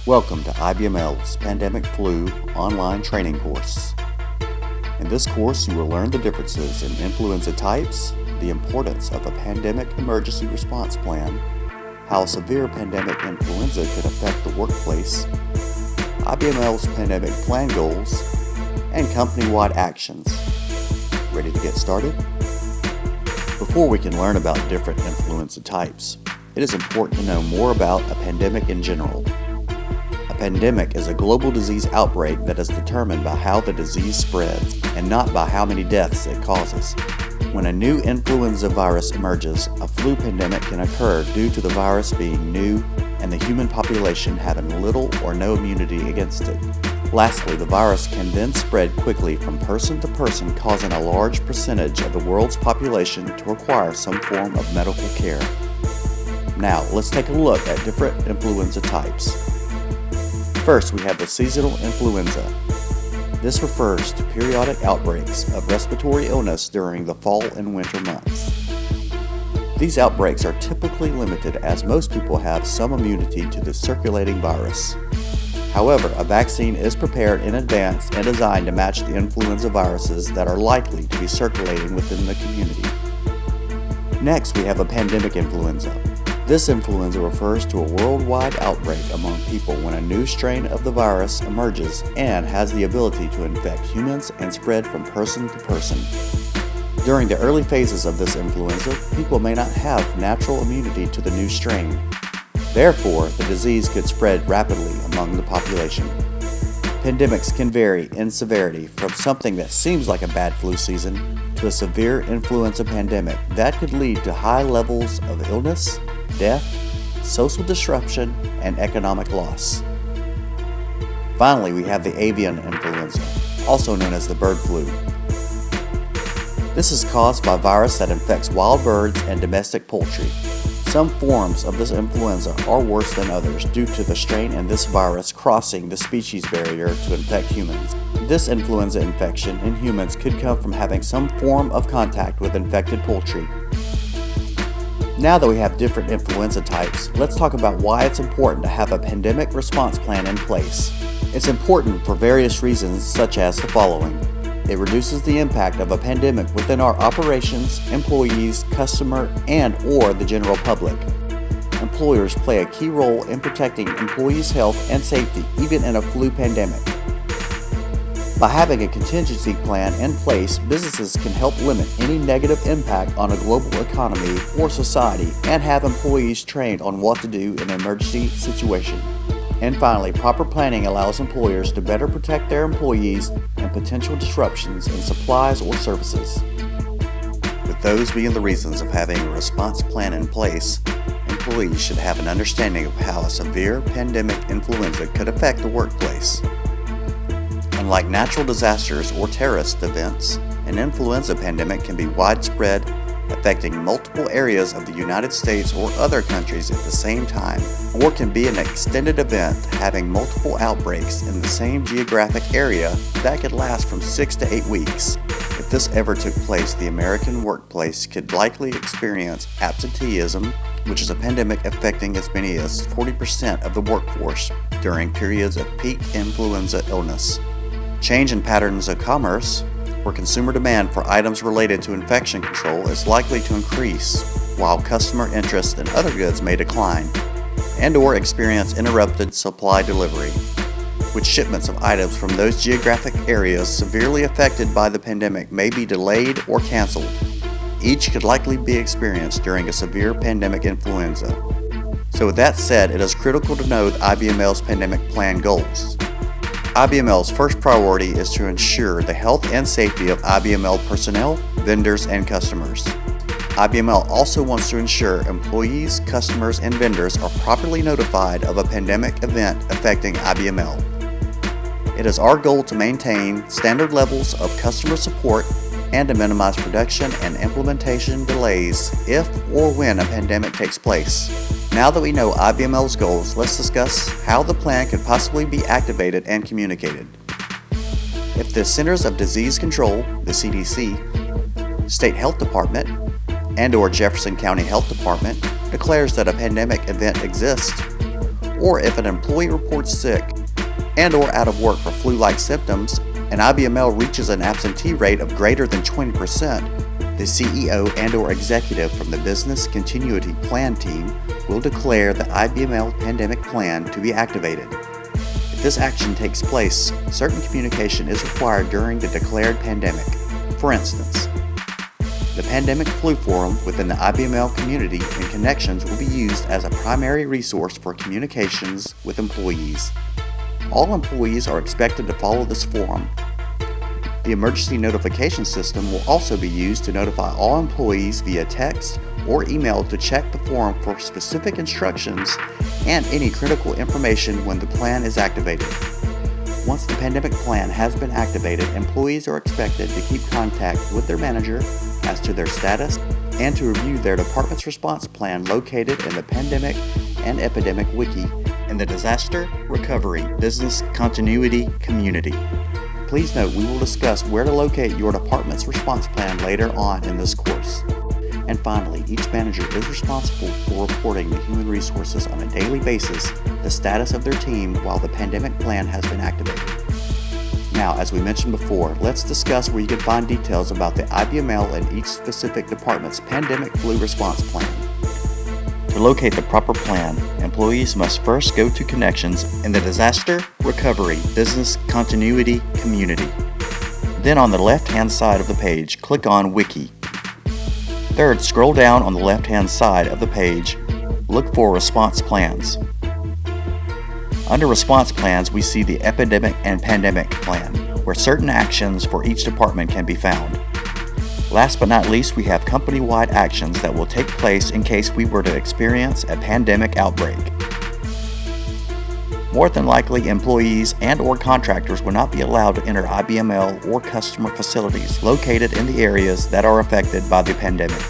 Welcome to IBML's Pandemic Flu online training course. In this course, you will learn the differences in influenza types, the importance of a pandemic emergency response plan, how severe pandemic influenza could affect the workplace, IBML's pandemic plan goals, and company-wide actions. Ready to get started? Before we can learn about different influenza types, it is important to know more about a pandemic in general. A pandemic is a global disease outbreak that is determined by how the disease spreads and not by how many deaths it causes. When a new influenza virus emerges, a flu pandemic can occur due to the virus being new and the human population having little or no immunity against it. Lastly, the virus can then spread quickly from person to person, causing a large percentage of the world's population to require some form of medical care. Now, let's take a look at different influenza types. First, we have the seasonal influenza. This refers to periodic outbreaks of respiratory illness during the fall and winter months. These outbreaks are typically limited as most people have some immunity to the circulating virus. However, a vaccine is prepared in advance and designed to match the influenza viruses that are likely to be circulating within the community. Next, we have a pandemic influenza. This influenza refers to a worldwide outbreak among people when a new strain of the virus emerges and has the ability to infect humans and spread from person to person. During the early phases of this influenza, people may not have natural immunity to the new strain. Therefore, the disease could spread rapidly among the population. Pandemics can vary in severity from something that seems like a bad flu season to a severe influenza pandemic that could lead to high levels of illness, death, social disruption, and economic loss. Finally, we have the avian influenza, also known as the bird flu. This is caused by a virus that infects wild birds and domestic poultry. Some forms of this influenza are worse than others due to the strain in this virus crossing the species barrier to infect humans. This influenza infection in humans could come from having some form of contact with infected poultry. Now that we have different influenza types, let's talk about why it's important to have a pandemic response plan in place. It's important for various reasons, such as the following. It reduces the impact of a pandemic within our operations, employees, customer, and/or the general public. Employers play a key role in protecting employees' health and safety, even in a flu pandemic. By having a contingency plan in place, businesses can help limit any negative impact on a global economy or society and have employees trained on what to do in an emergency situation. And finally, proper planning allows employers to better protect their employees and potential disruptions in supplies or services. With those being the reasons of having a response plan in place, employees should have an understanding of how a severe pandemic influenza could affect the workplace. Unlike natural disasters or terrorist events, an influenza pandemic can be widespread, affecting multiple areas of the United States or other countries at the same time, or can be an extended event having multiple outbreaks in the same geographic area that could last from 6 to 8 weeks. If this ever took place, the American workplace could likely experience absenteeism, which is a pandemic affecting as many as 40% of the workforce during periods of peak influenza illness. Change in patterns of commerce, where consumer demand for items related to infection control is likely to increase, while customer interest in other goods may decline, and/or experience interrupted supply delivery, which shipments of items from those geographic areas severely affected by the pandemic may be delayed or canceled. Each could likely be experienced during a severe pandemic influenza. So with that said, it is critical to know IBML's pandemic plan goals. IBML's first priority is to ensure the health and safety of IBML personnel, vendors, and customers. IBML also wants to ensure employees, customers, and vendors are properly notified of a pandemic event affecting IBML. It is our goal to maintain standard levels of customer support and to minimize production and implementation delays if or when a pandemic takes place. Now that we know IBML's goals, let's discuss how the plan could possibly be activated and communicated. If the Centers of Disease Control, the CDC, State Health Department, and/or Jefferson County Health Department declares that a pandemic event exists, or if an employee reports sick and or out of work for flu-like symptoms, and IBML reaches an absentee rate of greater than 20%, the CEO and or executive from the Business Continuity Plan team will declare the IBML pandemic plan to be activated. If this action takes place, certain communication is required during the declared pandemic. For instance, the Pandemic Flu Forum within the IBML community and connections will be used as a primary resource for communications with employees. All employees are expected to follow this forum. The emergency notification system will also be used to notify all employees via text or email to check the forum for specific instructions and any critical information when the plan is activated. Once the pandemic plan has been activated, employees are expected to keep contact with their manager as to their status and to review their department's response plan located in the Pandemic and Epidemic Wiki in the Disaster Recovery Business Continuity Community. Please note we will discuss where to locate your department's response plan later on in this course. And finally, each manager is responsible for reporting to Human Resources on a daily basis the status of their team while the pandemic plan has been activated. Now, as we mentioned before, let's discuss where you can find details about the IBML and each specific department's pandemic flu response plan. To locate the proper plan, employees must first go to Connections in the Disaster Recovery Business Continuity Community. Then on the left-hand side of the page, click on Wiki. Third, scroll down on the left-hand side of the page, look for Response Plans. Under Response Plans, we see the Epidemic and Pandemic Plan, where certain actions for each department can be found. Last but not least, we have company-wide actions that will take place in case we were to experience a pandemic outbreak. More than likely, employees and or contractors will not be allowed to enter IBML or customer facilities located in the areas that are affected by the pandemic.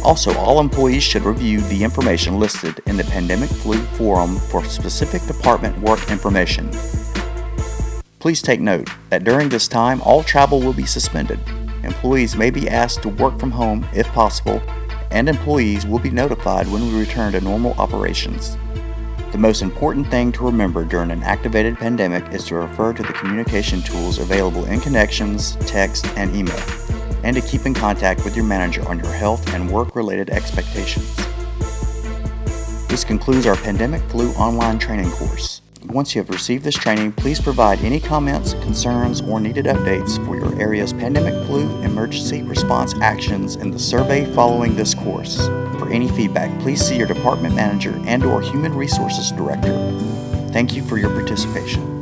Also, all employees should review the information listed in the Pandemic Flu Forum for specific department work information. Please take note that during this time, all travel will be suspended. Employees may be asked to work from home if possible, and employees will be notified when we return to normal operations. The most important thing to remember during an activated pandemic is to refer to the communication tools available in Connections, text, and email, and to keep in contact with your manager on your health and work-related expectations. This concludes our Pandemic Flu online training course. Once you have received this training, please provide any comments, concerns, or needed updates for your area's pandemic flu emergency response actions in the survey following this course. For any feedback, please see your department manager and/or Human Resources Director. Thank you for your participation.